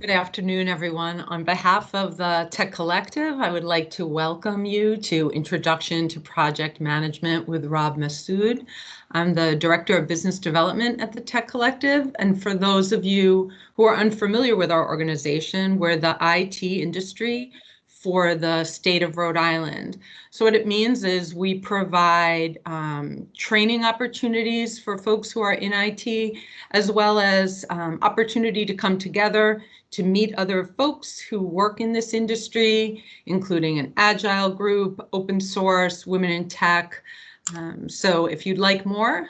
Good afternoon, everyone. On behalf of the Tech Collective, I would like to welcome you to Introduction to Project Management with Rob Massoud. I'm the Director of Business Development at the Tech Collective. And for those of you who are unfamiliar with our organization, we're the IT industry for the state of Rhode Island. So what it means is we provide training opportunities for folks who are in IT, as well as opportunity to come together to meet other folks who work in this industry, including an agile group, open source, women in tech. So if you'd like more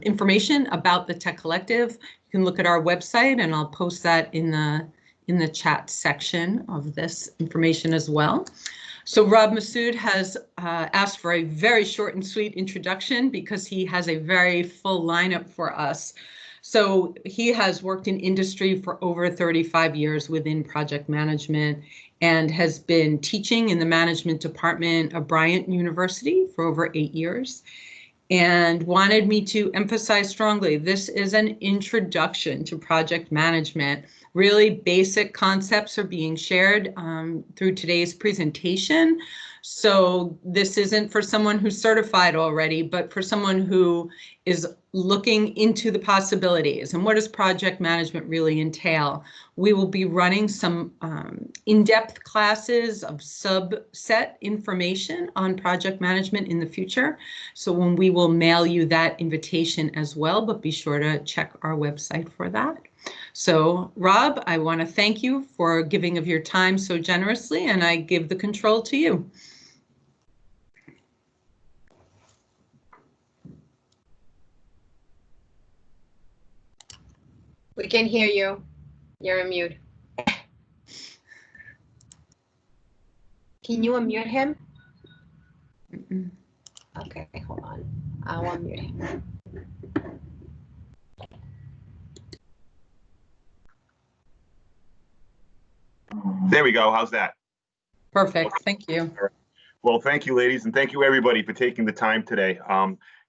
information about the Tech Collective, you can look at our website, and I'll post that in the chat section of this information as well. So Rob Massoud has asked for a very short and sweet introduction because he has a very full lineup for us. So he has worked in industry for over 35 years within project management and has been teaching in the management department of Bryant University for over 8 years, and wanted me to emphasize strongly, this is an introduction to project management. Really basic concepts are being shared through today's presentation. So this isn't for someone who's certified already, but for someone who is looking into the possibilities and what does project management really entail. We will be running some in-depth classes of subset information on project management in the future. So when we will mail you that invitation as well, but be sure to check our website for that. So Rob, I want to thank you for giving of your time so generously, and I give the control to you. We can hear you. You're on mute. Can you unmute him? Okay, hold on. I'll unmute him. There we go. How's that? Perfect. Thank you. Well, thank you, ladies, and thank you, everybody, for taking the time today.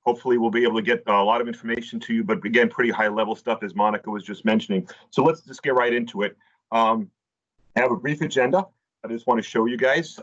Hopefully, we'll be able to get a lot of information to you, but again, pretty high-level stuff, as Monica was just mentioning. So let's just get right into it. I have a brief agenda I just want to show you guys.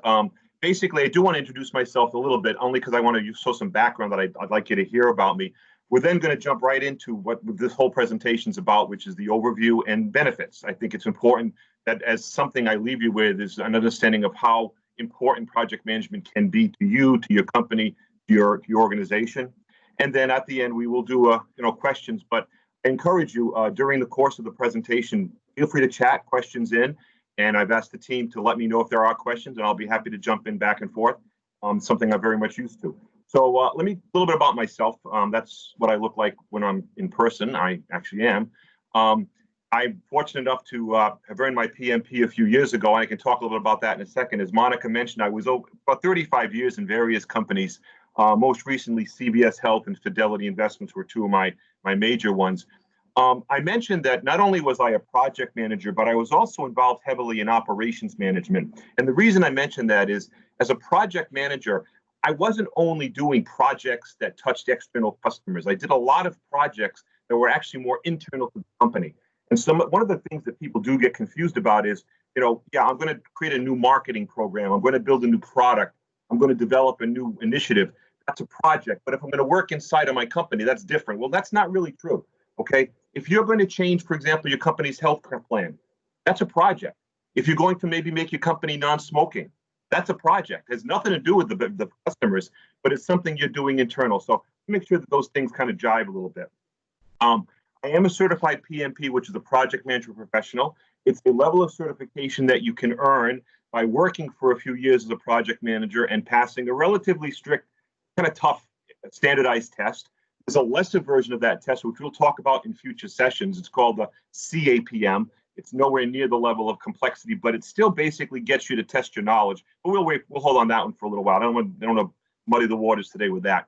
Basically, I do want to introduce myself a little bit, only because I want to show some background that I'd like you to hear about me. We're then going to jump right into what this whole presentation is about, which is the overview and benefits. I think it's important that as something I leave you with is an understanding of how important project management can be to you, to your company, to your organization. And then at the end, we will do questions. But I encourage you during the course of the presentation, feel free to chat questions in. And I've asked the team to let me know if there are questions, and I'll be happy to jump in back and forth. Something I'm very much used to. So let me a little bit about myself. That's what I look like when I'm in person. I actually am. I'm fortunate enough to have earned my PMP a few years ago, and I can talk a little bit about that in a second. As Monica mentioned, I was about 35 years in various companies. Most recently, CVS Health and Fidelity Investments were two of my major ones. I mentioned that not only was I a project manager, but I was also involved heavily in operations management. And the reason I mentioned that is, as a project manager, I wasn't only doing projects that touched external customers. I did a lot of projects that were actually more internal to the company. And so one of the things that people do get confused about is, I'm going to create a new marketing program. I'm going to build a new product. I'm going to develop a new initiative. That's a project. But if I'm going to work inside of my company, that's different. Well, that's not really true. Okay. If you're going to change, for example, your company's health plan, that's a project. If you're going to maybe make your company non-smoking, that's a project. It has nothing to do with the customers, but it's something you're doing internal. So make sure that those things kind of jive a little bit. I am a certified PMP, which is a project management professional. It's a level of certification that you can earn by working for a few years as a project manager and passing a relatively strict, kind of tough, standardized test. There's a lesser version of that test, which we'll talk about in future sessions. It's called the CAPM. It's nowhere near the level of complexity, but it still basically gets you to test your knowledge. But we'll hold on that one for a little while. I don't want to muddy the waters today with that.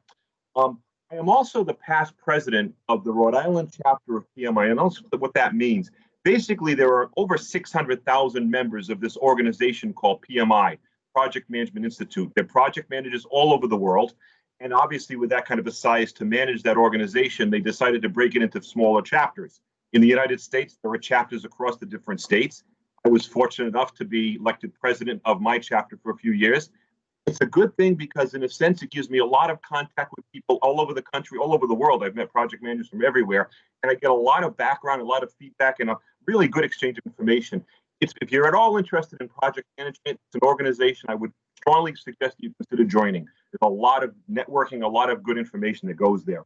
I am also the past president of the Rhode Island chapter of PMI, and also what that means. Basically, there are over 600,000 members of this organization called PMI, Project Management Institute. They're project managers all over the world. And obviously, with that kind of a size to manage that organization, they decided to break it into smaller chapters. In the United States, there are chapters across the different states. I was fortunate enough to be elected president of my chapter for a few years. It's a good thing because, in a sense, it gives me a lot of contact with people all over the country, all over the world. I've met project managers from everywhere, and I get a lot of background, a lot of feedback, and a really good exchange of information. If you're at all interested in project management, it's an organization I would strongly suggest you consider joining. There's a lot of networking, a lot of good information that goes there.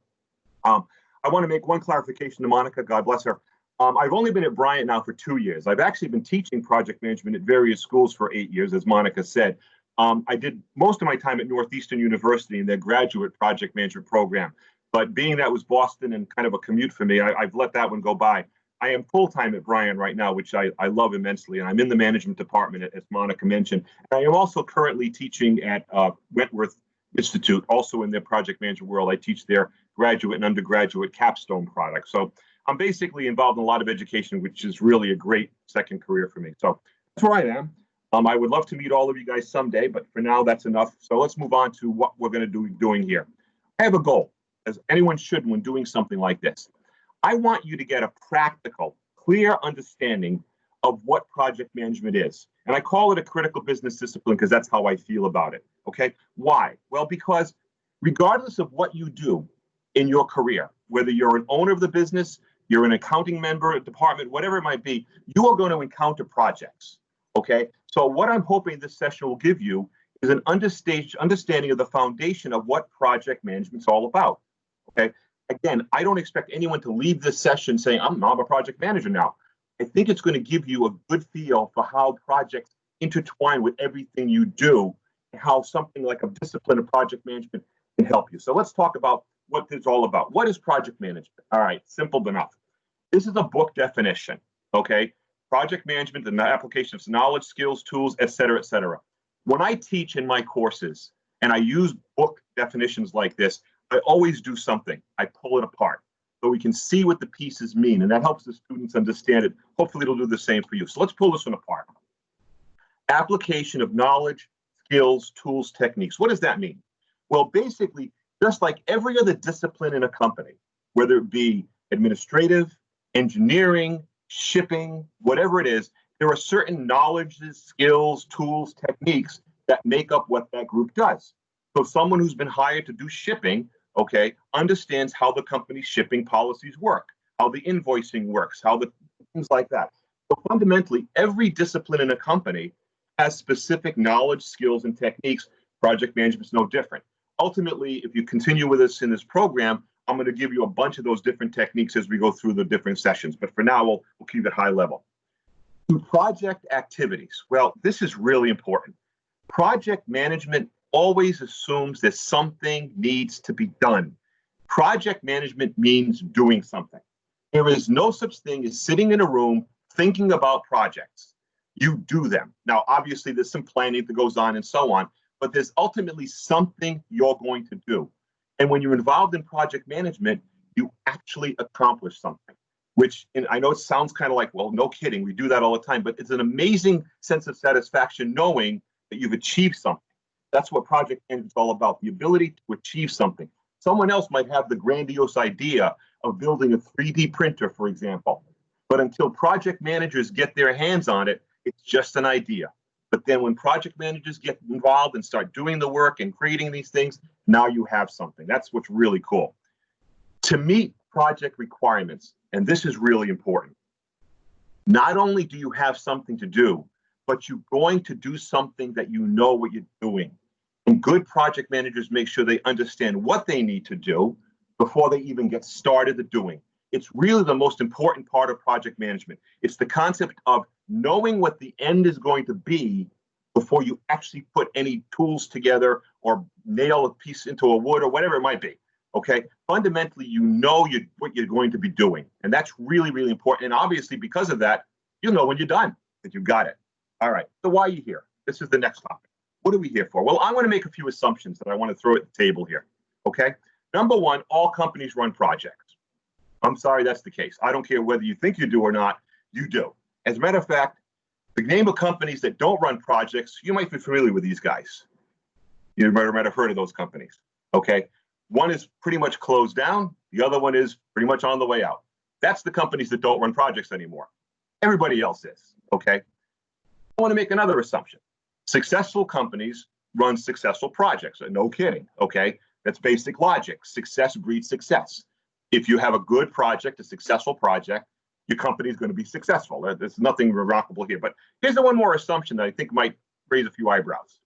I want to make one clarification to Monica, God bless her. I've only been at Bryant now for 2 years. I've actually been teaching project management at various schools for 8 years, as Monica said. I did most of my time at Northeastern University in their graduate project management program. But being that was Boston and kind of a commute for me, I've let that one go by. I am full-time at Bryant right now, which I love immensely, and I'm in the management department, as Monica mentioned. And I am also currently teaching at Wentworth Institute, also in their project management world. I teach their graduate and undergraduate capstone products. So I'm basically involved in a lot of education, which is really a great second career for me. So that's where I am. I would love to meet all of you guys someday, but for now, that's enough. So let's move on to what we're going to be doing here. I have a goal, as anyone should when doing something like this. I want you to get a practical, clear understanding of what project management is. And I call it a critical business discipline because that's how I feel about it. Okay. Why? Well, because regardless of what you do in your career, whether you're an owner of the business, you're an accounting member, a department, whatever it might be, you are going to encounter projects. Okay. So what I'm hoping this session will give you is an understanding of the foundation of what project management's all about. Okay. Again, I don't expect anyone to leave this session saying, I'm a project manager now. I think it's going to give you a good feel for how projects intertwine with everything you do and how something like a discipline of project management can help you. So let's talk about what it's all about. What is project management? All right, simple enough. This is a book definition, okay? Project management, the application of knowledge, skills, tools, et cetera, et cetera. When I teach in my courses and I use book definitions like this, I always do something. I pull it apart so we can see what the pieces mean, and that helps the students understand it. Hopefully it'll do the same for you. So let's pull this one apart. Application of knowledge, skills, tools, techniques. What does that mean? Well, basically, just like every other discipline in a company, whether it be administrative, engineering, shipping, whatever it is, there are certain knowledges, skills, tools, techniques that make up what that group does. So someone who's been hired to do shipping, okay, understands how the company's shipping policies work, how the invoicing works, how the things like that. So fundamentally, every discipline in a company has specific knowledge, skills, and techniques. Project management is no different. Ultimately, if you continue with us in this program, I'm going to give you a bunch of those different techniques as we go through the different sessions. But for now, we'll keep it high level. Project activities. Well, this is really important. Project management always assumes that something needs to be done. Project management means doing something. There is no such thing as sitting in a room thinking about projects. You do them. Now, obviously, there's some planning that goes on and so on, but there's ultimately something you're going to do. And when you're involved in project management, you actually accomplish something, which, and I know it sounds kind of like, well, no kidding, we do that all the time, but it's an amazing sense of satisfaction knowing that you've achieved something. That's what project management is all about, the ability to achieve something. Someone else might have the grandiose idea of building a 3D printer, for example. But until project managers get their hands on it, it's just an idea. But then when project managers get involved and start doing the work and creating these things, now you have something. That's what's really cool. To meet project requirements, and this is really important, not only do you have something to do, but you're going to do something that you know what you're doing. And good project managers make sure they understand what they need to do before they even get started at doing. It's really the most important part of project management. It's the concept of knowing what the end is going to be before you actually put any tools together or nail a piece into a wood or whatever it might be. Okay, fundamentally, you know what you're going to be doing. And that's really, really important. And obviously, because of that, you'll know when you're done, that you've got it. All right, so why are you here? This is the next topic. What are we here for? Well, I'm going to make a few assumptions that I want to throw at the table here. Okay, number one, all companies run projects. I'm sorry, that's the case. I don't care whether you think you do or not, you do. As a matter of fact, the name of companies that don't run projects, you might be familiar with these guys. You might have heard of those companies. Okay, one is pretty much closed down. The other one is pretty much on the way out. That's the companies that don't run projects anymore. Everybody else is, okay? I want to make another assumption. Successful companies run successful projects. No kidding, okay? That's basic logic. Success breeds success. If you have a good project, a successful project, your company is going to be successful. There's nothing remarkable here. But here's the one more assumption that I think might raise a few eyebrows.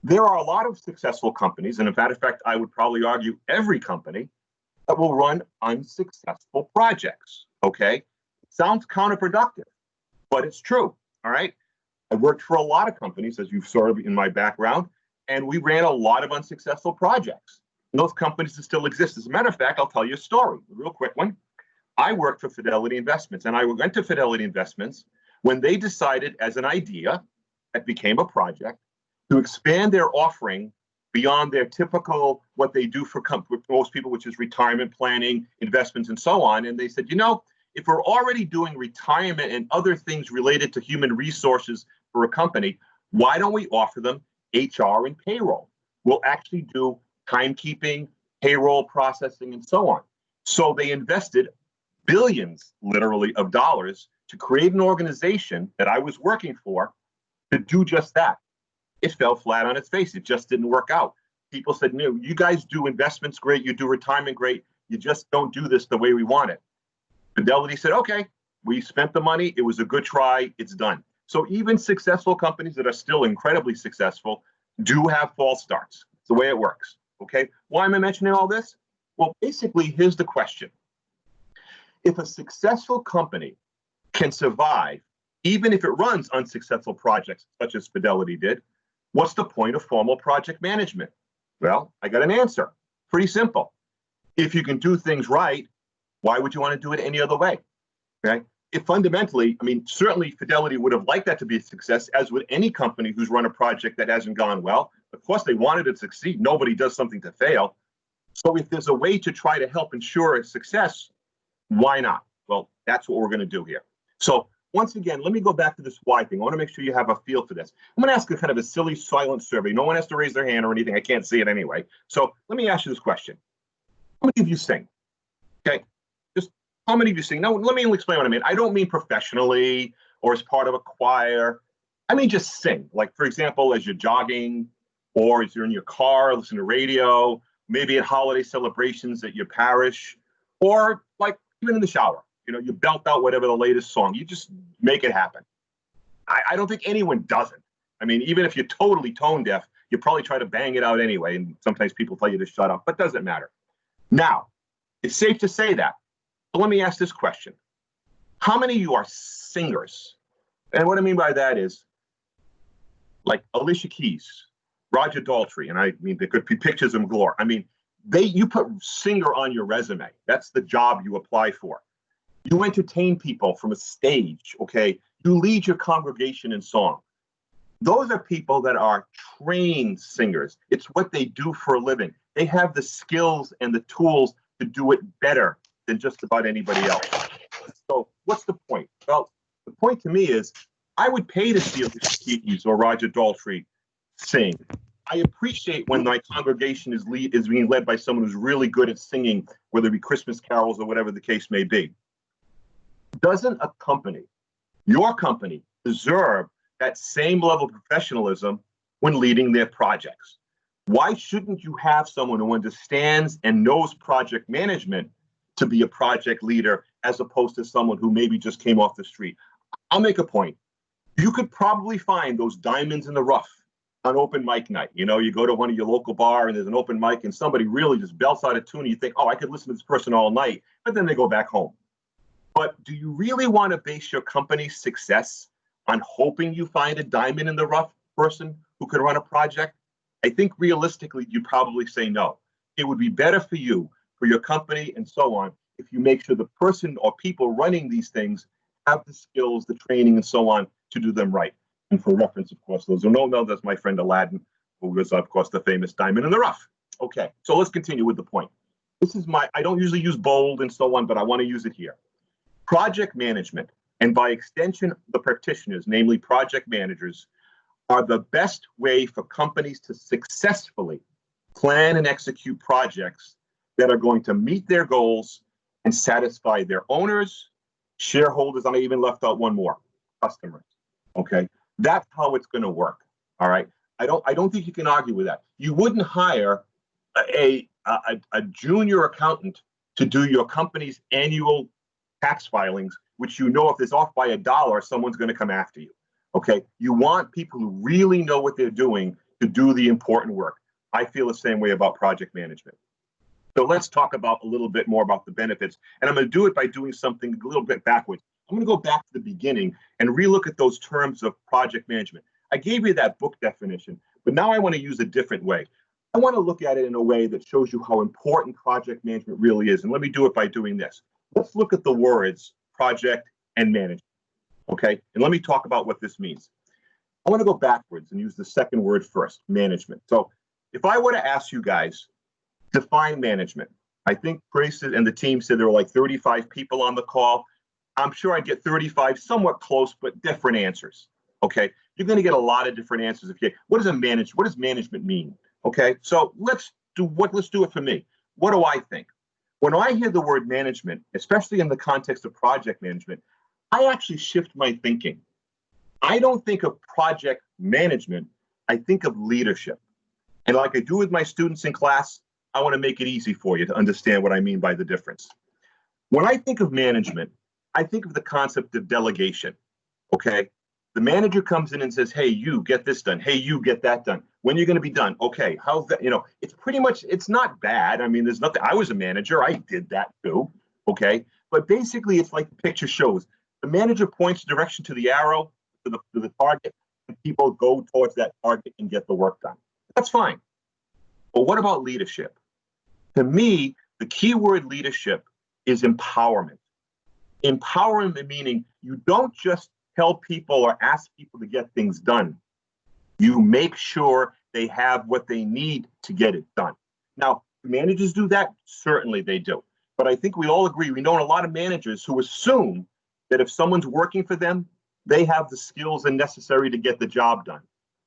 There are a lot of successful companies, and in fact, I would probably argue every company that will run unsuccessful projects, okay? Sounds counterproductive, but it's true, all right? I worked for a lot of companies, as you saw in my background, and we ran a lot of unsuccessful projects. And those companies that still exist. As a matter of fact, I'll tell you a story, a real quick one. I worked for Fidelity Investments, and I went to Fidelity Investments when they decided as an idea that became a project to expand their offering beyond their typical, what they do for most people, which is retirement planning, investments, and so on. And they said, you know, if we're already doing retirement and other things related to human resources for a company, why don't we offer them HR and payroll? We'll actually do timekeeping, payroll processing, and so on. So they invested billions, literally, of dollars to create an organization that I was working for to do just that. It fell flat on its face. It just didn't work out. People said, no, you guys do investments great, you do retirement great, you just don't do this the way we want it. Fidelity said, okay, we spent the money, it was a good try, it's done. So even successful companies that are still incredibly successful do have false starts. It's the way it works, okay? Why am I mentioning all this? Well, basically, here's the question. If a successful company can survive, even if it runs unsuccessful projects, such as Fidelity did, what's the point of formal project management? Well, I got an answer. Pretty simple. If you can do things right, why would you want to do it any other way? Okay? If fundamentally, I mean, certainly Fidelity would have liked that to be a success, as would any company who's run a project that hasn't gone well. Of course, they wanted it to succeed. Nobody does something to fail. So if there's a way to try to help ensure its success, why not? Well, that's what we're going to do here. So once again, let me go back to this why thing. I want to make sure you have a feel for this. I'm going to ask a kind of a silly silent survey. No one has to raise their hand or anything. I can't see it anyway. So let me ask you this question. How many of you sing? Okay. Just how many of you sing? Now, let me explain what I mean. I don't mean professionally or as part of a choir. I mean just sing. Like, for example, as you're jogging or as you're in your car, listen to radio, maybe at holiday celebrations at your parish, or like even in the shower. You know, you belt out whatever the latest song. You just make it happen. I don't think anyone doesn't. I mean, even if you're totally tone deaf, you probably try to bang it out anyway. And sometimes people tell you to shut up, but doesn't matter. Now, it's safe to say that. But let me ask this question. How many of you are singers? And what I mean by that is like Alicia Keys, Roger Daltrey, and I mean, there could be pictures of them galore. I mean, you put singer on your resume. That's the job you apply for. You entertain people from a stage, okay? You lead your congregation in song. Those are people that are trained singers. It's what they do for a living. They have the skills and the tools to do it better than just about anybody else. So what's the point? Well, the point to me is I would pay to see Alicia Keys or Roger Daltrey sing. I appreciate when my congregation is being led by someone who's really good at singing, whether it be Christmas carols or whatever the case may be. Doesn't a company, your company, deserve that same level of professionalism when leading their projects? Why shouldn't you have someone who understands and knows project management to be a project leader as opposed to someone who maybe just came off the street? I'll make a point. You could probably find those diamonds in the rough on open mic night. You know, you go to one of your local bar and there's an open mic and somebody really just belts out a tune and you think, oh, I could listen to this person all night, but then they go back home. But do you really want to base your company's success on hoping you find a diamond in the rough person who could run a project? I think realistically, you'd probably say no. It would be better for you, for your company, and so on, if you make sure the person or people running these things have the skills, the training, and so on to do them right. And for reference, of course, those who don't know, that's my friend Aladdin, who was, of course, the famous diamond in the rough. Okay, so let's continue with the point. This is I don't usually use bold and so on, but I want to use it here. Project management, and by extension, the practitioners, namely project managers, are the best way for companies to successfully plan and execute projects that are going to meet their goals and satisfy their owners, shareholders, and I even left out one more, customers. Okay, that's how it's going to work. All right, I don't think you can argue with that. You wouldn't hire a junior accountant to do your company's annual tax filings, which you know if it's off by $1, someone's going to come after you. Okay, you want people who really know what they're doing to do the important work. I feel the same way about project management. So let's talk about a little bit more about the benefits. And I'm going to do it by doing something a little bit backwards. I'm going to go back to the beginning and relook at those terms of project management. I gave you that book definition, but now I want to use a different way. I want to look at it in a way that shows you how important project management really is. And let me do it by doing this. Let's look at the words project and management. Okay, and let me talk about what this means. I want to go backwards and use the second word first, management. So if I were to ask you guys, define management. I think Trace and the team said there were like 35 people on the call. I'm sure I'd get 35 somewhat close, but different answers. Okay, you're going to get a lot of different answers. What does management mean? Okay, so let's do it for me. What do I think? When I hear the word management, especially in the context of project management, I actually shift my thinking. I don't think of project management, I think of leadership. And like I do with my students in class, I want to make it easy for you to understand what I mean by the difference. When I think of management, I think of the concept of delegation. Okay, the manager comes in and says, hey, you get this done. Hey, you get that done. When are you going to be done? Okay, how's that? It's pretty much, it's not bad. I mean, there's nothing. I was a manager. I did that too. Okay, but basically it's like the picture shows. The manager points direction to the arrow, to the target, and people go towards that target and get the work done. That's fine. But what about leadership? To me, the key word leadership is empowerment. Empowerment meaning you don't just tell people or ask people to get things done. You make sure they have what they need to get it done. Now, do managers do that? Certainly they do. But I think we all agree, we know a lot of managers who assume that if someone's working for them, they have the skills necessary to get the job done.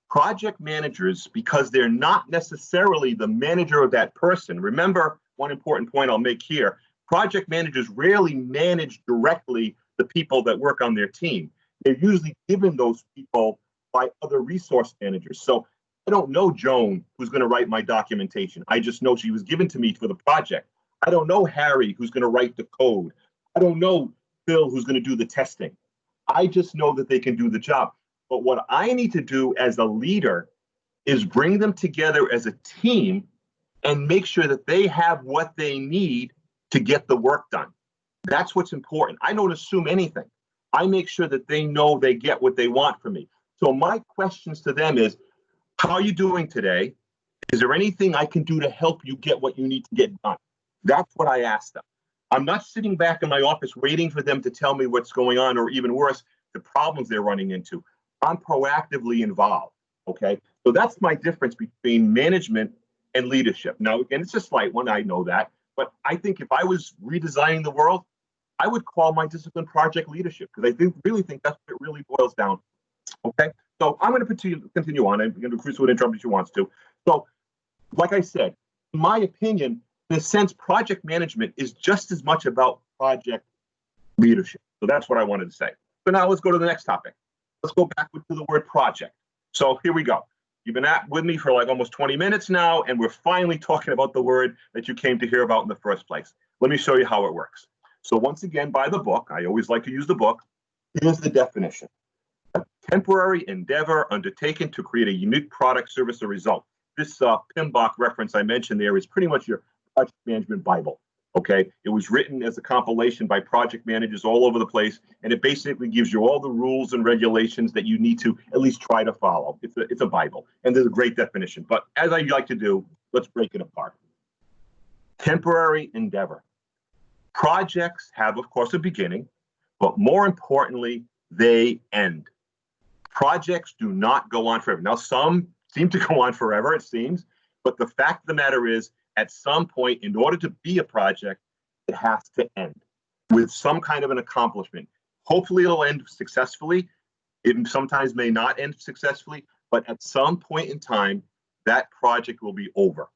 Project managers, because they're not necessarily the manager of that person. Remember, one important point I'll make here, project managers rarely manage directly the people that work on their team. They're usually given those people by other resource managers. So I don't know Joan, who's going to write my documentation. I just know she was given to me for the project. I don't know Harry, who's going to write the code. I don't know Phil, who's going to do the testing. I just know that they can do the job. But what I need to do as a leader is bring them together as a team and make sure that they have what they need to get the work done. That's what's important. I don't assume anything. I make sure that they know they get what they want from me. So my questions to them is, how are you doing today? Is there anything I can do to help you get what you need to get done? That's what I ask them. I'm not sitting back in my office waiting for them to tell me what's going on, or even worse, the problems they're running into. I'm proactively involved, okay? So that's my difference between management and leadership. Now, again, it's a slight one, I know that, but I think if I was redesigning the world, I would call my discipline project leadership, because I really think that's what it really boils down to, okay? So I'm going to continue on, and Chris would interrupt if she wants to. So, like I said, in my opinion, in a sense, project management is just as much about project leadership. So that's what I wanted to say. So now let's go to the next topic. Let's go back to the word project. So here we go. You've been with me for like almost 20 minutes now, and we're finally talking about the word that you came to hear about in the first place. Let me show you how it works. So once again, by the book, I always like to use the book. Here's the definition. A temporary endeavor undertaken to create a unique product, service, or result. This PMBOK reference I mentioned there is pretty much your project management Bible. Okay, it was written as a compilation by project managers all over the place, and it basically gives you all the rules and regulations that you need to at least try to follow. It's a Bible, and there's a great definition. But as I like to do, let's break it apart. Temporary endeavor. Projects have, of course, a beginning, but more importantly, they end. Projects do not go on forever. Now, some seem to go on forever, it seems, but the fact of the matter is, at some point, in order to be a project, it has to end with some kind of an accomplishment. Hopefully, it'll end successfully. It sometimes may not end successfully, but at some point in time, that project will be over.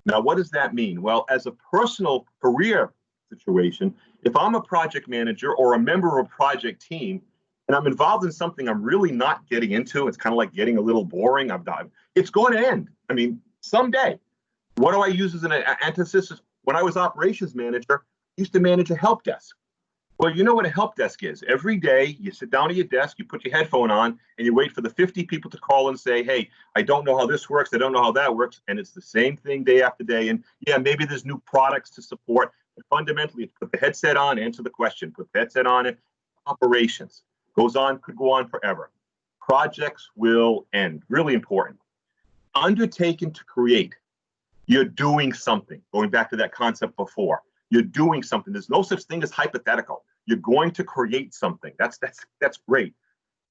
Now, what does that mean? Well, as a personal career situation, if I'm a project manager or a member of a project team and I'm involved in something I'm really not getting into, it's kind of like getting a little boring. It's going to end. I mean, someday. What do I use as an antithesis? When I was operations manager, I used to manage a help desk. Well, you know what a help desk is. Every day, you sit down at your desk, you put your headphone on, and you wait for the 50 people to call and say, hey, I don't know how this works. I don't know how that works. And it's the same thing day after day. And yeah, maybe there's new products to support. But fundamentally, it's put the headset on, answer the question, put the headset on, and operations goes on, could go on forever. Projects will end. Really important. Undertaken to create. You're doing something. Going back to that concept before. You're doing something. There's no such thing as hypothetical. You're going to create something. That's great.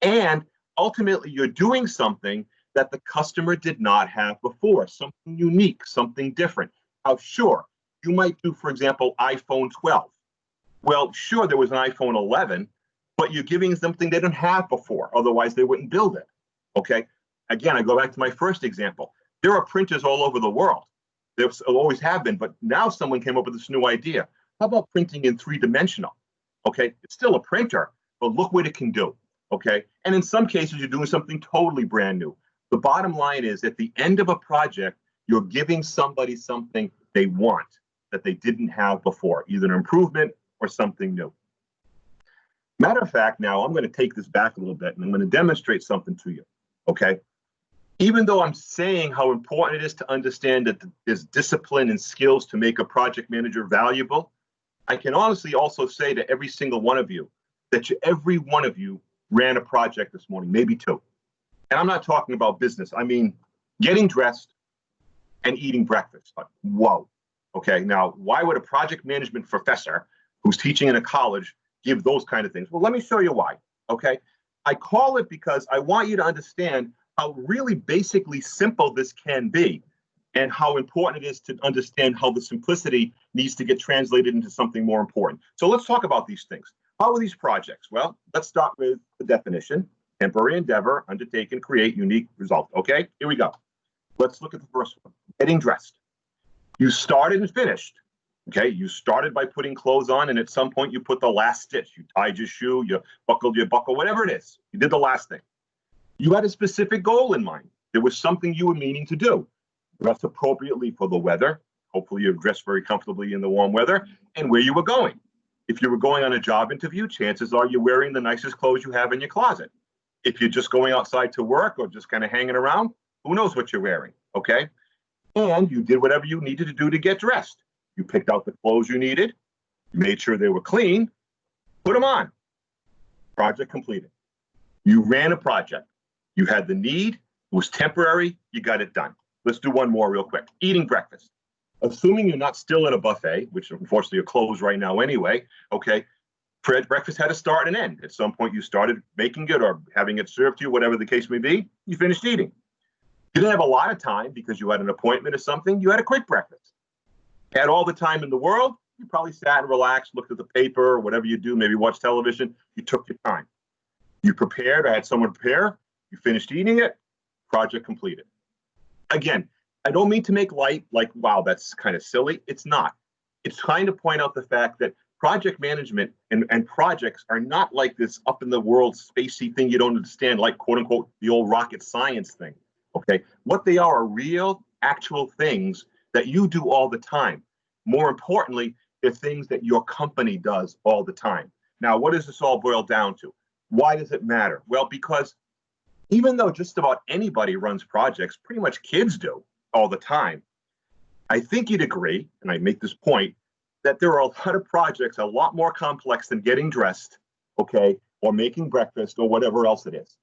And ultimately, you're doing something that the customer did not have before, something unique, something different. Now, sure, you might do, for example, iPhone 12. Well, sure, there was an iPhone 11, but you're giving something they didn't have before. Otherwise, they wouldn't build it. Okay. Again, I go back to my first example. There are printers all over the world. There always have been, but now someone came up with this new idea. How about printing in 3-dimensional? Okay, it's still a printer, but look what it can do. Okay, and in some cases, you're doing something totally brand new. The bottom line is, at the end of a project, you're giving somebody something they want that they didn't have before, either an improvement or something new. Matter of fact, now I'm going to take this back a little bit, and I'm going to demonstrate something to you. Okay. Even though I'm saying how important it is to understand that there's discipline and skills to make a project manager valuable, I can honestly also say to every single one of you that every one of you ran a project this morning, maybe two. And I'm not talking about business. I mean, getting dressed and eating breakfast. Whoa. Okay, now, why would a project management professor who's teaching in a college give those kind of things? Well, let me show you why. Okay, I call it because I want you to understand how really basically simple this can be and how important it is to understand how the simplicity needs to get translated into something more important. So let's talk about these things. How are these projects? Well, let's start with the definition. Temporary endeavor, undertaken, create unique result. Okay, here we go. Let's look at the first one, getting dressed. You started and finished. Okay, you started by putting clothes on, and at some point you put the last stitch. You tied your shoe, you buckled your buckle, whatever it is. You did the last thing. You had a specific goal in mind. There was something you were meaning to do. Dress appropriately for the weather. Hopefully you've dressed very comfortably in the warm weather, and where you were going. If you were going on a job interview, chances are you're wearing the nicest clothes you have in your closet. If you're just going outside to work or just kind of hanging around, who knows what you're wearing, okay? And you did whatever you needed to do to get dressed. You picked out the clothes you needed, made sure they were clean, put them on. Project completed. You ran a project. You had the need, it was temporary, you got it done. Let's do one more real quick. Eating breakfast. Assuming you're not still at a buffet, which unfortunately are closed right now anyway, okay, breakfast had a start and end. At some point you started making it or having it served to you, whatever the case may be, you finished eating. You didn't have a lot of time because you had an appointment or something, you had a quick breakfast. You had all the time in the world, you probably sat and relaxed, looked at the paper, or whatever you do, maybe watch television, you took your time. You prepared, or had someone prepare, you finished eating it, project completed. Again, I don't mean to make light like, wow, that's kind of silly. It's not. It's trying to point out the fact that project management and projects are not like this up in the world spacey thing you don't understand, like quote unquote, the old rocket science thing. Okay. What they are real, actual things that you do all the time. More importantly, they're things that your company does all the time. Now, what does this all boil down to? Why does it matter? Well, because even though just about anybody runs projects, pretty much kids do all the time, I think you'd agree, and I make this point, that there are a lot of projects a lot more complex than getting dressed, okay, or making breakfast or whatever else it is.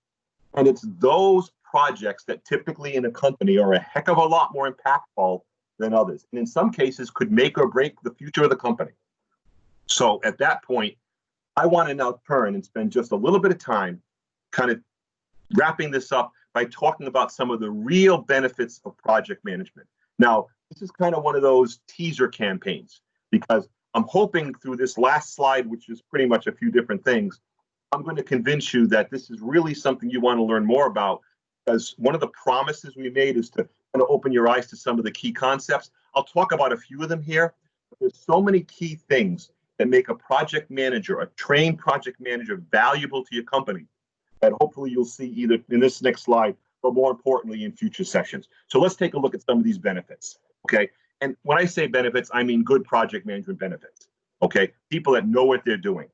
And it's those projects that typically in a company are a heck of a lot more impactful than others, and in some cases could make or break the future of the company. So at that point, I want to now turn and spend just a little bit of time kind of wrapping this up by talking about some of the real benefits of project management. Now, this is kind of one of those teaser campaigns because I'm hoping through this last slide, which is pretty much a few different things, I'm going to convince you that this is really something you want to learn more about, because one of the promises we made is to kind of open your eyes to some of the key concepts. I'll talk about a few of them here. there's so many key things that make a project manager, a trained project manager, valuable to your company that hopefully you'll see either in this next slide, but more importantly in future sessions. So let's take a look at some of these benefits, okay? And when I say benefits, I mean good project management benefits, okay? People that know what they're doing.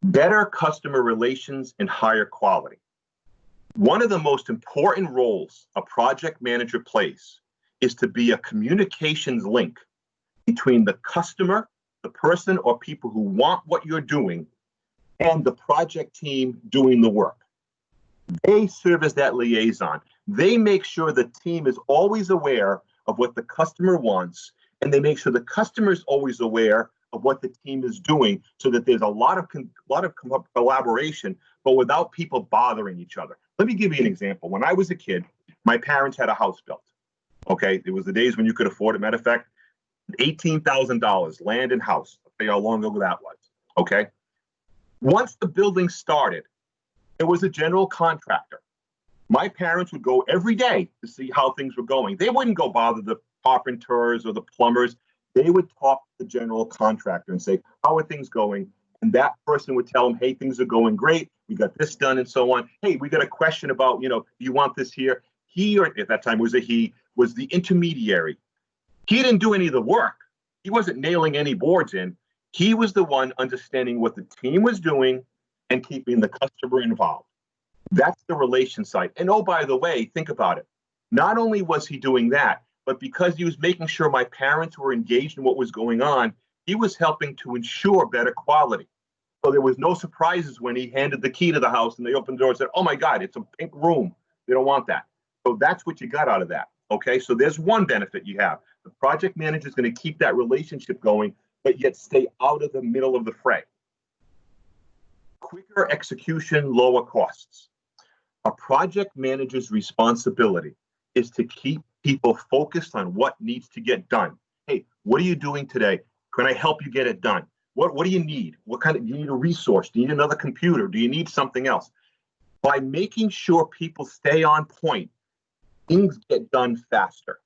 Better customer relations and higher quality. One of the most important roles a project manager plays is to be a communications link between the customer, the person or people who want what you're doing, and the project team doing the work. They serve as that liaison. They make sure the team is always aware of what the customer wants, and they make sure the customer is always aware of what the team is doing, so that there's a lot of collaboration, but without people bothering each other. Let me give you an example. When I was a kid, my parents had a house built. Okay, it was the days when you could afford it. Matter of fact, $18,000, land and house. I'll tell you how long ago that was. Okay. Once the building started, there was a general contractor. My parents would go every day to see how things were going. They wouldn't go bother the carpenters or the plumbers. They would talk to the general contractor and say, how are things going? And that person would tell them, hey, things are going great. We got this done and so on. Hey, we got a question about, do you want this here? He, or at that time was a he, was the intermediary. He didn't do any of the work. He wasn't nailing any boards in. He was the one understanding what the team was doing and keeping the customer involved. That's the relation side. And oh, by the way, think about it. Not only was he doing that, but because he was making sure my parents were engaged in what was going on, he was helping to ensure better quality. So there was no surprises when he handed the key to the house and they opened the door and said, oh my God, it's a pink room. They don't want that. So that's what you got out of that. Okay, so there's one benefit you have. The project manager is going to keep that relationship going, but yet stay out of the middle of the fray. Quicker execution, lower costs. A project manager's responsibility is to keep people focused on what needs to get done. Hey, what are you doing today? Can I help you get it done? What do you need? Do you need a resource? Do you need another computer? Do you need something else? By making sure people stay on point, things get done faster.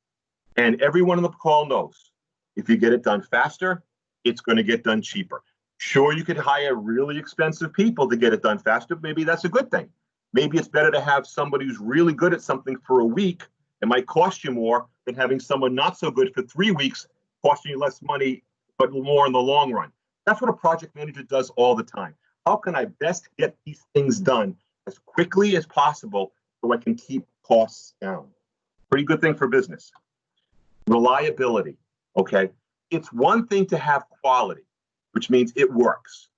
And everyone on the call knows, if you get it done faster, it's going to get done cheaper. Sure, you could hire really expensive people to get it done faster. Maybe that's a good thing. Maybe it's better to have somebody who's really good at something for a week. It might cost you more than having someone not so good for 3 weeks, costing you less money, but more in the long run. That's what a project manager does all the time. How can I best get these things done as quickly as possible so I can keep costs down? Pretty good thing for business. Reliability, okay? It's one thing to have quality, which means it works.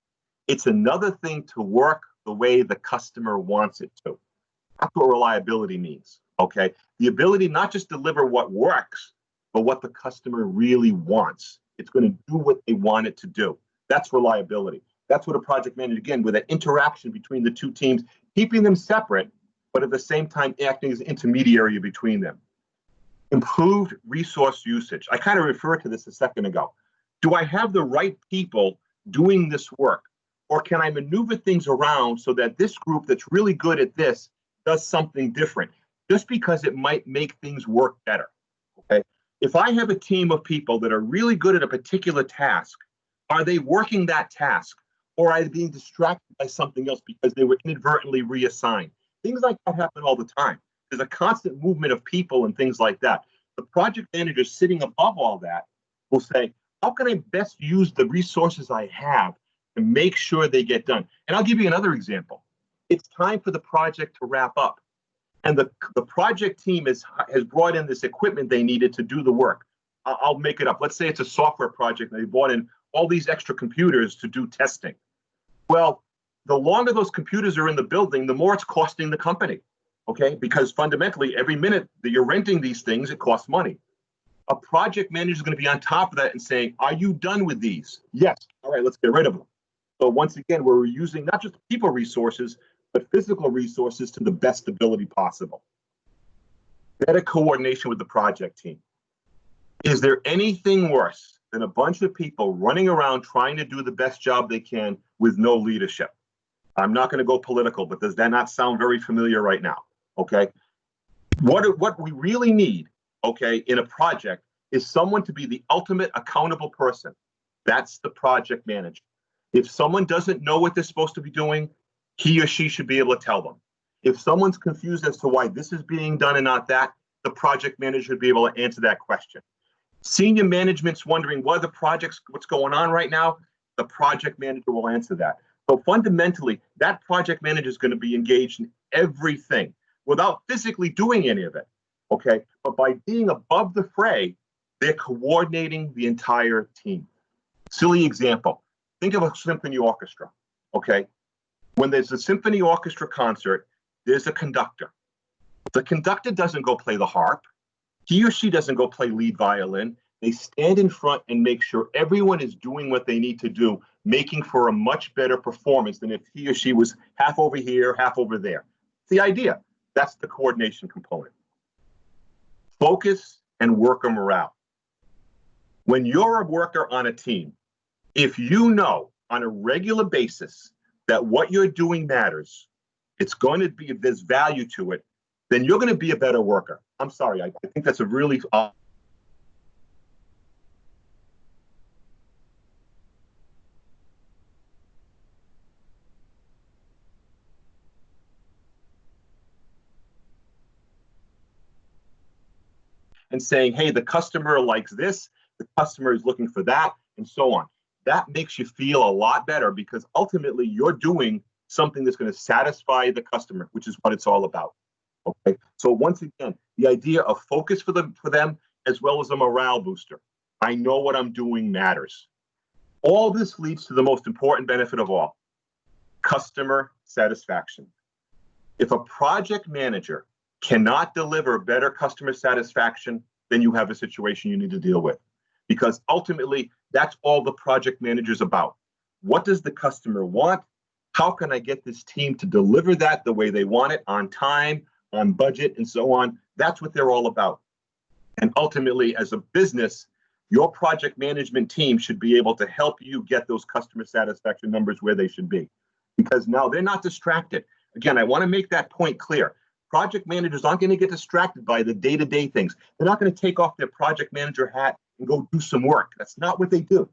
It's another thing to work the way the customer wants it to. That's what reliability means, okay? The ability not just to deliver what works, but what the customer really wants. It's going to do what they want it to do. That's reliability. That's what a project manager, again, with that interaction between the two teams, keeping them separate, but at the same time acting as an intermediary between them. Improved resource usage. I kind of referred to this a second ago. Do I have the right people doing this work? Or can I maneuver things around so that this group that's really good at this does something different, just because it might make things work better, okay? If I have a team of people that are really good at a particular task, are they working that task? Or are they being distracted by something else because they were inadvertently reassigned? Things like that happen all the time. There's a constant movement of people and things like that. The project manager sitting above all that will say, how can I best use the resources I have to make sure they get done? And I'll give you another example. It's time for the project to wrap up. And the project team has brought in this equipment they needed to do the work. I'll make it up. Let's say it's a software project and they brought in all these extra computers to do testing. Well, the longer those computers are in the building, the more it's costing the company, okay? Because fundamentally, every minute that you're renting these things, it costs money. A project manager is going to be on top of that and saying, are you done with these? Yes. All right, let's get rid of them. So once again, we're using not just people resources, but physical resources to the best ability possible. Better coordination with the project team. Is there anything worse than a bunch of people running around trying to do the best job they can with no leadership? I'm not going to go political, but does that not sound very familiar right now? Okay. What we really need, okay, in a project is someone to be the ultimate accountable person. That's the project manager. If someone doesn't know what they're supposed to be doing, he or she should be able to tell them. If someone's confused as to why this is being done and not that, the project manager should be able to answer that question. Senior management's wondering what the projects, what's going on right now, the project manager will answer that. So fundamentally, that project manager is going to be engaged in everything without physically doing any of it, okay? But by being above the fray, they're coordinating the entire team. Silly example, think of a symphony orchestra, okay? When there's a symphony orchestra concert, there's a conductor. The conductor doesn't go play the harp. He or she doesn't go play lead violin. They stand in front and make sure everyone is doing what they need to do, making for a much better performance than if he or she was half over here, half over there. The idea, that's the coordination component. Focus and worker morale. When you're a worker on a team, if you know on a regular basis that what you're doing matters, it's going to be, if there's value to it, then you're going to be a better worker. I'm sorry, I think that's a really and saying, hey, the customer likes this, the customer is looking for that, and so on. That makes you feel a lot better because ultimately you're doing something that's going to satisfy the customer, which is what it's all about. Okay. So once again, the idea of focus for them as well as a morale booster. I know what I'm doing matters. All this leads to the most important benefit of all, customer satisfaction. If a project manager cannot deliver better customer satisfaction, then you have a situation you need to deal with. Because ultimately, that's all the project manager's about. What does the customer want? How can I get this team to deliver that the way they want it, on time, on budget, and so on? That's what they're all about. And ultimately, as a business, your project management team should be able to help you get those customer satisfaction numbers where they should be. Because now they're not distracted. Again, I want to make that point clear. Project managers aren't going to get distracted by the day-to-day things. They're not going to take off their project manager hat and go do some work. That's not what they do.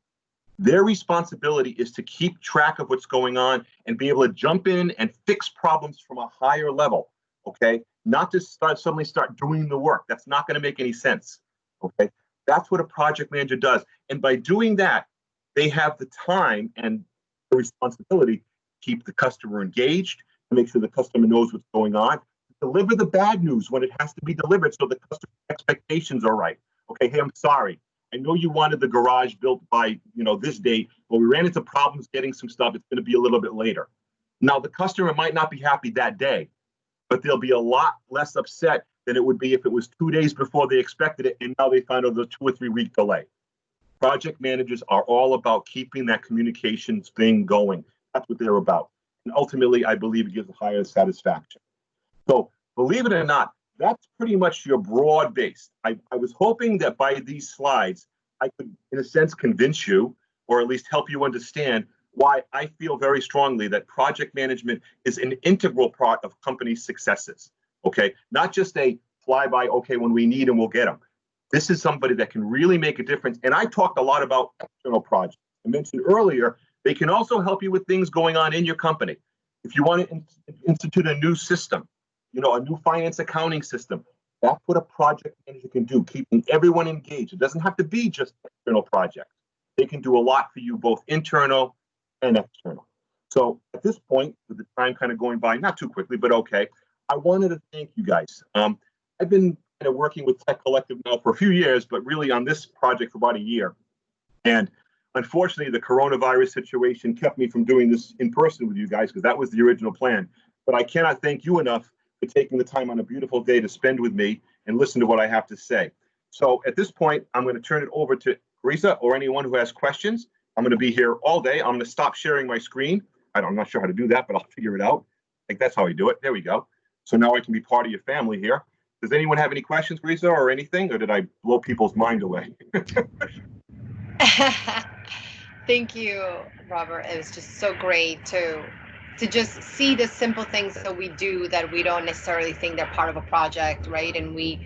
Their responsibility is to keep track of what's going on and be able to jump in and fix problems from a higher level, okay? Not just suddenly start doing the work. That's not going to make any sense, okay? That's what a project manager does. And by doing that, they have the time and the responsibility to keep the customer engaged, to make sure the customer knows what's going on, deliver the bad news when it has to be delivered so the customer expectations are right. Okay, hey, I'm sorry. I know you wanted the garage built by, this date, but we ran into problems getting some stuff. It's going to be a little bit later. Now, the customer might not be happy that day, but they'll be a lot less upset than it would be if it was 2 days before they expected it and now they find out the 2 or 3 week delay. Project managers are all about keeping that communications thing going. That's what they're about. And ultimately, I believe it gives a higher satisfaction. So believe it or not, that's pretty much your broad base. I was hoping that by these slides, I could, in a sense, convince you, or at least help you understand why I feel very strongly that project management is an integral part of companies' successes, okay? Not just a fly-by, okay, when we need them, we'll get them. This is somebody that can really make a difference. And I talked a lot about external projects. I mentioned earlier, they can also help you with things going on in your company. If you want to institute a new system, a new finance accounting system, that's what a project manager can do, keeping everyone engaged. It doesn't have to be just external projects. They can do a lot for you, both internal and external. So at this point, with the time kind of going by, not too quickly, but okay, I wanted to thank you guys. I've been kind of working with Tech Collective now for a few years, but really on this project for about a year. And unfortunately, the coronavirus situation kept me from doing this in person with you guys because that was the original plan. But I cannot thank you enough for taking the time on a beautiful day to spend with me and listen to what I have to say. So at this point, I'm going to turn it over to Teresa or anyone who has questions. I'm going to be here all day. I'm going to stop sharing my screen. I'm not sure how to do that, but I'll figure it out. I think that's how you do it. There we go. So now I can be part of your family here. Does anyone have any questions, Teresa, or anything, or did I blow people's mind away? Thank you, Robert. It was just so great to just see the simple things that we do that we don't necessarily think they're part of a project, right? And we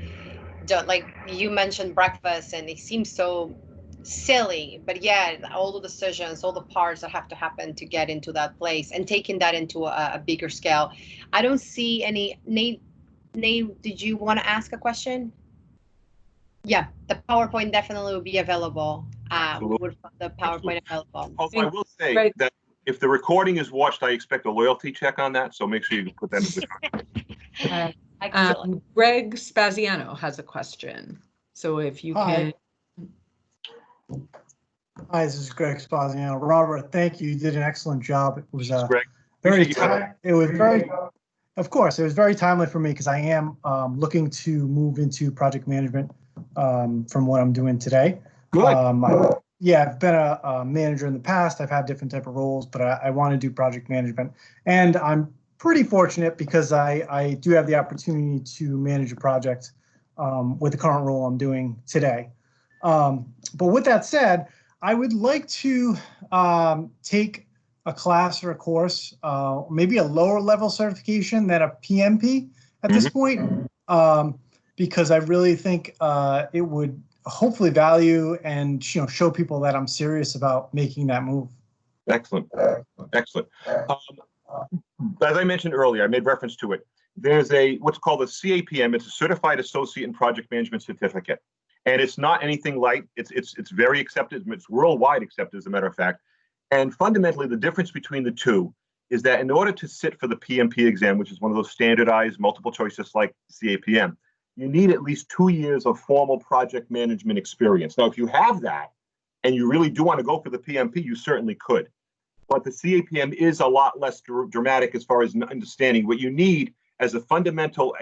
like you mentioned breakfast, and it seems so silly, but yeah, all the decisions, all the parts that have to happen to get into that place, and taking that into a bigger scale. I don't see any. Nate, did you want to ask a question? Yeah, the PowerPoint definitely will be available. We Absolutely. would put the PowerPoint available. Although I will say Greg- that if the recording is watched, I expect a loyalty check on that. So make sure you put that in the contract. Excellent. Greg Spaziano has a question. So if you Hi. can. Hi, this is Greg Spaziano. Robert, thank you. You did an excellent job. It was Greg, very appreciate you. it was very, of course, it was very timely for me because I am looking to move into project management from what I'm doing today. Good. Yeah, I've been a manager in the past. I've had different type of roles, but I want to do project management, and I'm pretty fortunate because I do have the opportunity to manage a project with the current role I'm doing today. But with that said, I would like to take a class or a course, maybe a lower level certification than a PMP at this point, because I really think it would hopefully value and show people that I'm serious about making that move. Excellent. Excellent. As I mentioned earlier, I made reference to it. There's what's called a CAPM. It's a Certified Associate in Project Management Certificate. And it's not anything light. It's very accepted. It's worldwide accepted, as a matter of fact. And fundamentally, the difference between the two is that in order to sit for the PMP exam, which is one of those standardized multiple choices like CAPM, you need at least 2 years of formal project management experience. Now, if you have that and you really do want to go for the PMP, you certainly could. But the CAPM is a lot less dramatic as far as understanding. What you need as a fundamental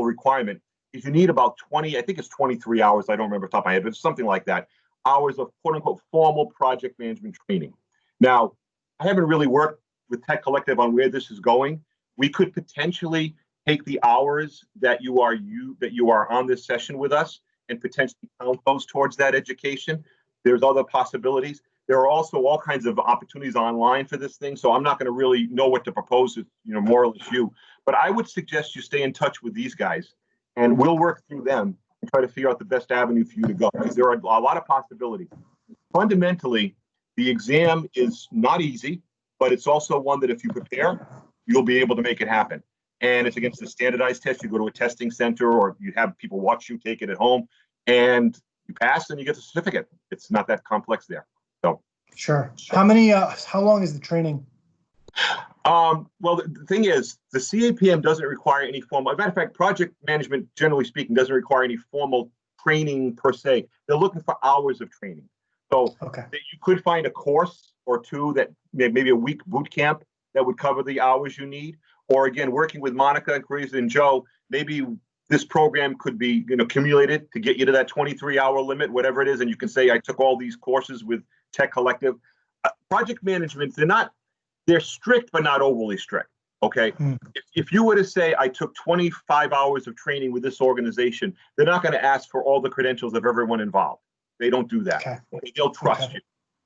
requirement is you need about 20, I think it's 23 hours, I don't remember off the top of my head, but it's something like that, hours of quote unquote formal project management training. Now, I haven't really worked with Tech Collective on where this is going. We could potentially take the hours that you are on this session with us and potentially count those towards that education. There's other possibilities. There are also all kinds of opportunities online for this thing, so I'm not going to really know what to propose, more or less you. But I would suggest you stay in touch with these guys, and we'll work through them and try to figure out the best avenue for you to go, because there are a lot of possibilities. Fundamentally, the exam is not easy, but it's also one that if you prepare, you'll be able to make it happen. And it's against a standardized test. You go to a testing center, or you have people watch you take it at home, and you pass and you get the certificate. It's not that complex there. So Sure. How long is the training? Well, the thing is, the CAPM doesn't require any formal. As a matter of fact, project management, generally speaking, doesn't require any formal training per se. They're looking for hours of training. So you could find a course or two that maybe a week boot camp that would cover the hours you need. Or again, working with Monica and Chris and Joe, maybe this program could be accumulated to get you to that 23-hour limit, whatever it is. And you can say, I took all these courses with Tech Collective. Project management, they're strict, but not overly strict. Okay. If you were to say, I took 25 hours of training with this organization, they're not going to ask for all the credentials of everyone involved. They don't do that. Okay. They'll trust you.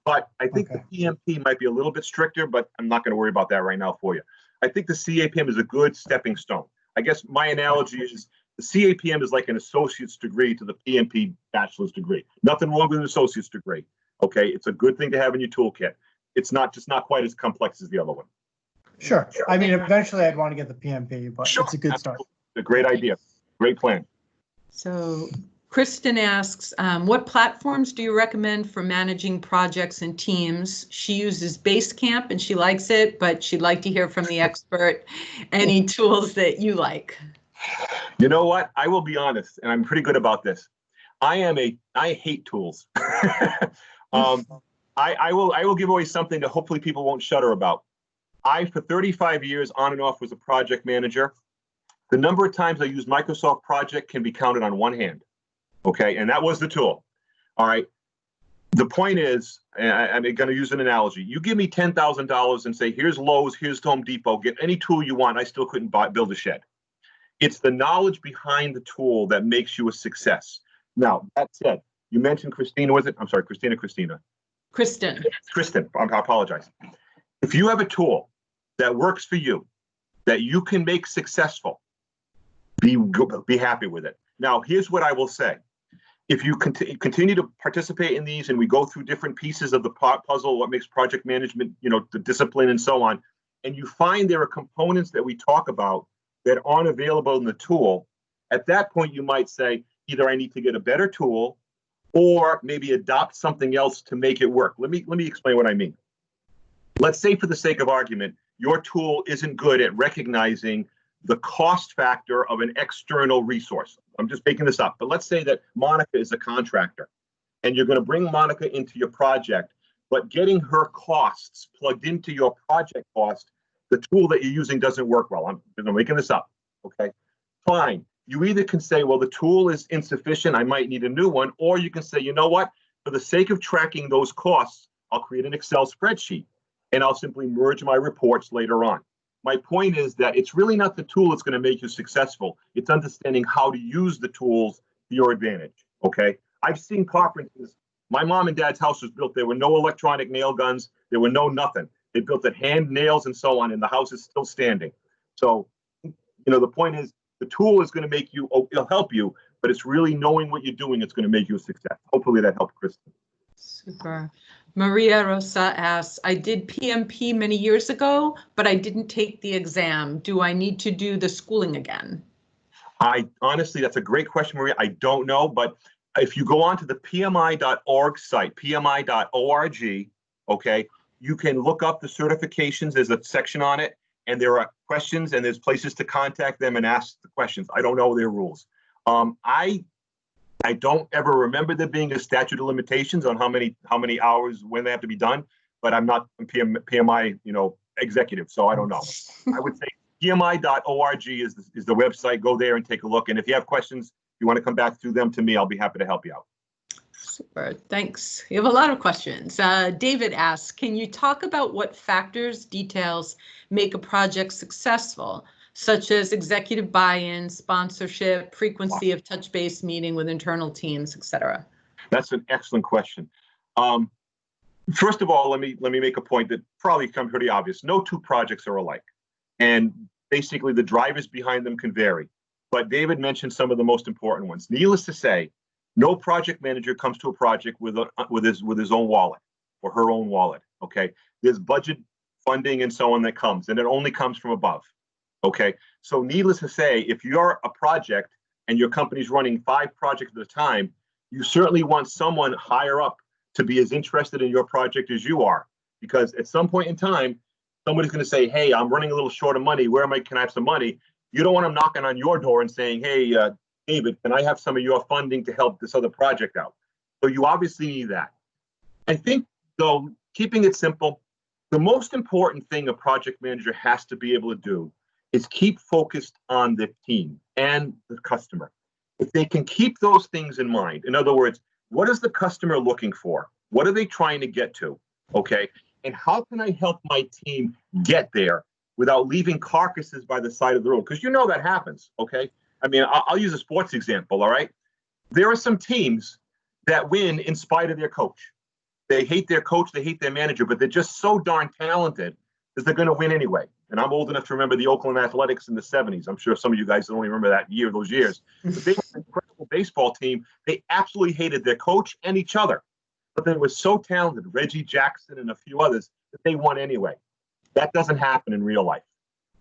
But I think the PMP might be a little bit stricter, but I'm not going to worry about that right now for you. I think the CAPM is a good stepping stone. I guess my analogy is the CAPM is like an associate's degree to the PMP bachelor's degree. Nothing wrong with an associate's degree. Okay. It's a good thing to have in your toolkit. It's not quite as complex as the other one. Sure. I mean, eventually I'd want to get the PMP, but it's a good start. A great idea. Great plan. So Kristen asks, what platforms do you recommend for managing projects and teams? She uses Basecamp and she likes it, but she'd like to hear from the expert. Any tools that you like? You know what? I will be honest, and I'm pretty good about this. I hate tools. I will give away something that hopefully people won't shudder about. For 35 years on and off was a project manager. The number of times I used Microsoft Project can be counted on one hand. Okay, and that was the tool. All right. The point is, I'm going to use an analogy. You give me $10,000 and say, here's Lowe's, here's Home Depot, get any tool you want. I still couldn't build a shed. It's the knowledge behind the tool that makes you a success. Now, that said, you mentioned Christina, was it? I'm sorry, Christina. Kristen, I apologize. If you have a tool that works for you, that you can make successful, be happy with it. Now, here's what I will say. If you continue to participate in these and we go through different pieces of the puzzle, what makes project management, the discipline and so on, and you find there are components that we talk about that aren't available in the tool, at that point, you might say, either I need to get a better tool or maybe adopt something else to make it work. Let me explain what I mean. Let's say, for the sake of argument, your tool isn't good at recognizing the cost factor of an external resource. I'm just making this up, but let's say that Monica is a contractor and you're going to bring Monica into your project, but getting her costs plugged into your project cost, the tool that you're using doesn't work well. I'm making this up, okay? Fine. You either can say, well, the tool is insufficient, I might need a new one, or you can say, you know what, for the sake of tracking those costs, I'll create an Excel spreadsheet and I'll simply merge my reports later on. My point is that it's really not the tool that's going to make you successful. It's understanding how to use the tools to your advantage, okay? I've seen carpenters. My mom and dad's house was built. There were no electronic nail guns. There were no nothing. They built it hand nails and so on, and the house is still standing. So, the point is the tool is going to make you, it'll help you, but it's really knowing what you're doing that's going to make you a success. Hopefully that helped, Kristen. Super. Maria Rosa asks, I did PMP many years ago, but I didn't take the exam. Do I need to do the schooling again? Honestly, that's a great question, Maria. I don't know, but if you go onto the PMI.org site, PMI.org, okay, you can look up the certifications. There's a section on it, and there are questions, and there's places to contact them and ask the questions. I don't know their rules. I don't ever remember there being a statute of limitations on how many hours when they have to be done, but I'm not a PMI, executive, so I don't know. I would say PMI.org is the website. Go there and take a look. And if you have questions, you want to come back through them to me, I'll be happy to help you out. Super, thanks. We have a lot of questions. David asks, can you talk about what factors, details make a project successful, such as executive buy-in, sponsorship, frequency of touch-base meeting with internal teams, etc.? That's an excellent question. First of all, let me make a point that probably becomes pretty obvious. No two projects are alike, and basically the drivers behind them can vary. But David mentioned some of the most important ones. Needless to say, no project manager comes to a project with his own wallet or her own wallet. Okay, there's budget, funding, and so on that comes, and it only comes from above. Okay, so needless to say, if you're a project and your company's running 5 projects at a time, you certainly want someone higher up to be as interested in your project as you are, because at some point in time, somebody's going to say, hey, I'm running a little short of money. Can I have some money? You don't want them knocking on your door and saying, hey, David, can I have some of your funding to help this other project out? So you obviously need that. I think, though, keeping it simple, the most important thing a project manager has to be able to do is keep focused on the team and the customer. If they can keep those things in mind, in other words, what is the customer looking for? What are they trying to get to? Okay, and how can I help my team get there without leaving carcasses by the side of the road? Because that happens, okay? I mean, I'll use a sports example, all right? There are some teams that win in spite of their coach. They hate their coach, they hate their manager, but they're just so darn talented that they're going to win anyway. And I'm old enough to remember the Oakland Athletics in the 70s. I'm sure some of you guys don't remember those years. But they were an incredible baseball team. They absolutely hated their coach and each other. But they were so talented, Reggie Jackson and a few others, that they won anyway. That doesn't happen in real life.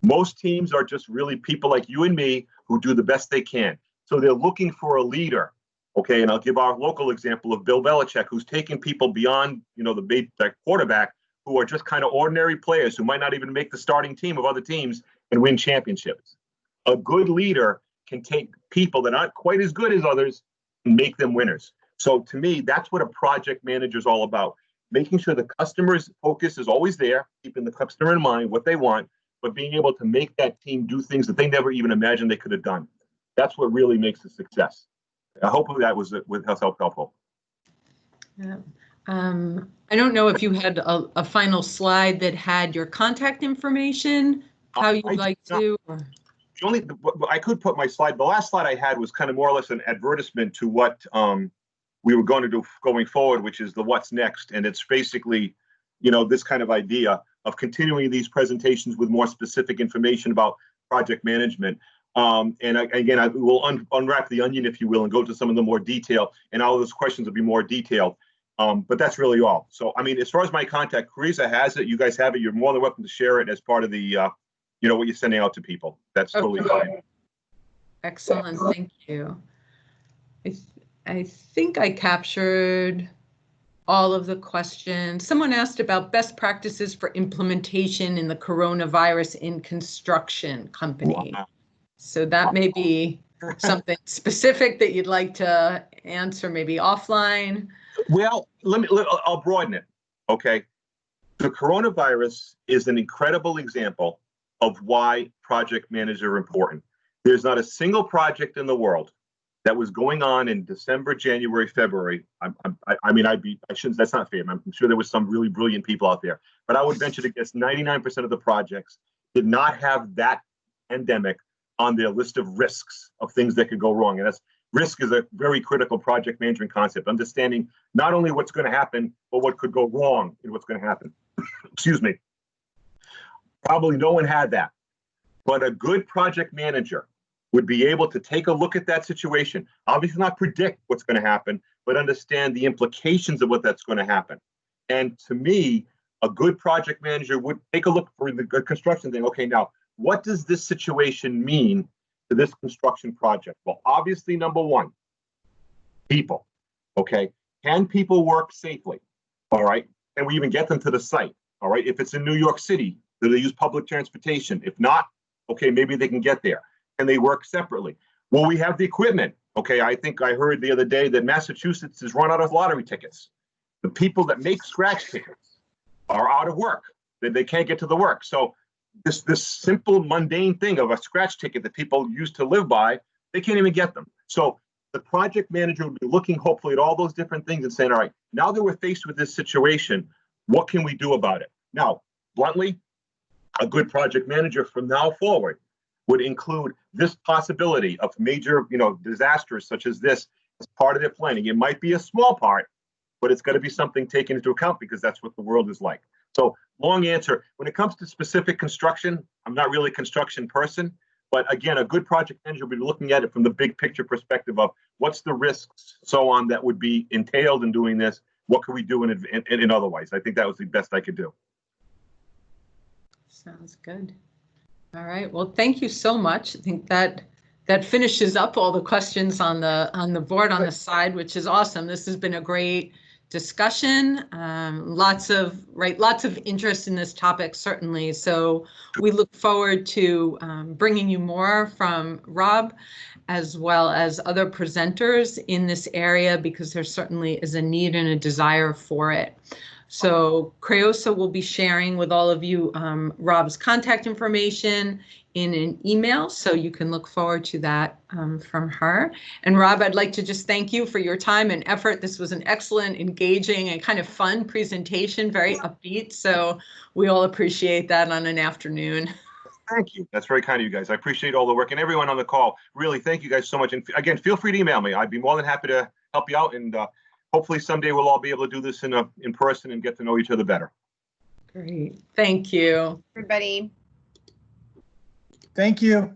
Most teams are just really people like you and me who do the best they can. So they're looking for a leader. Okay, and I'll give our local example of Bill Belichick, who's taking people beyond, the quarterback, who are just kind of ordinary players who might not even make the starting team of other teams and win championships. A good leader can take people that aren't quite as good as others and make them winners. So to me, that's what a project manager is all about. Making sure the customer's focus is always there, keeping the customer in mind, what they want, but being able to make that team do things that they never even imagined they could have done. That's what really makes a success. Hopefully that was helpful. Yeah. I don't know if you had a final slide that had your contact information, how you'd like to. I could put my slide. The last slide I had was kind of more or less an advertisement to what we were going to do going forward, which is the what's next. And it's basically, this kind of idea of continuing these presentations with more specific information about project management. Again, I will unwrap the onion, if you will, and go to some of the more detail, and all of those questions will be more detailed. But that's really all. So, I mean, as far as my contact, Carissa has it. You guys have it. You're more than welcome to share it as part of the, you know, what you're sending out to people. That's totally fine. Excellent. Thank you. I think I captured all of the questions. Someone asked about best practices for implementation in the coronavirus in construction company. Wow. So that may be something specific that you'd like to answer, maybe offline. Well, I'll broaden it. Okay. The coronavirus is an incredible example of why project managers are important. There's not a single project in the world that was going on in December, January, February. I mean, I shouldn't, that's not fair. I'm sure there was some really brilliant people out there, but I would venture to guess 99% of the projects did not have that pandemic on their list of risks of things that could go wrong. And risk is a very critical project management concept, understanding not only what's going to happen, but what could go wrong in what's going to happen. Excuse me. Probably no one had that, but a good project manager would be able to take a look at that situation, obviously not predict what's going to happen, but understand the implications of what that's going to happen. And to me, a good project manager would take a look for the construction thing. Okay, now, what does this situation mean to this construction project? Well, obviously, number one, people. Okay, can people work safely? All right, can we even get them to the site? All right, if it's in New York City, do they use public transportation? If not, okay, maybe they can get there. Can they work separately? Will we have the equipment? Okay, I think I heard the other day that Massachusetts has run out of lottery tickets. The people that make scratch tickets are out of work. They can't get to the work. So this simple, mundane thing of a scratch ticket that people used to live by, they can't even get them. So the project manager would be looking hopefully at all those different things and saying, all right, now that we're faced with this situation, what can we do about it? Now, bluntly, a good project manager from now forward would include this possibility of major, disasters such as this as part of their planning. It might be a small part, but it's got to be something taken into account because that's what the world is like. So long answer, when it comes to specific construction, I'm not really a construction person, but again, a good project manager will be looking at it from the big picture perspective of what's the risks, so on, that would be entailed in doing this. What can we do in otherwise? I think that was the best I could do. Sounds good. All right. Well, thank you so much. I think that finishes up all the questions on the board on the side, which is awesome. This has been a great discussion. Lots of interest in this topic, certainly. So we look forward to bringing you more from Rob, as well as other presenters in this area, because there certainly is a need and a desire for it. So Creosa will be sharing with all of you Rob's contact information in an email, so you can look forward to that from her. And Rob, I'd like to just thank you for your time and effort. This was an excellent, engaging, and kind of fun presentation, very upbeat. So we all appreciate that on an afternoon. Thank you. That's very kind of you guys. I appreciate all the work, and everyone on the call. Really, thank you guys so much. And again, feel free to email me. I'd be more than happy to help you out, and hopefully someday we'll all be able to do this in person and get to know each other better. Great. Thank you. Everybody. Thank you.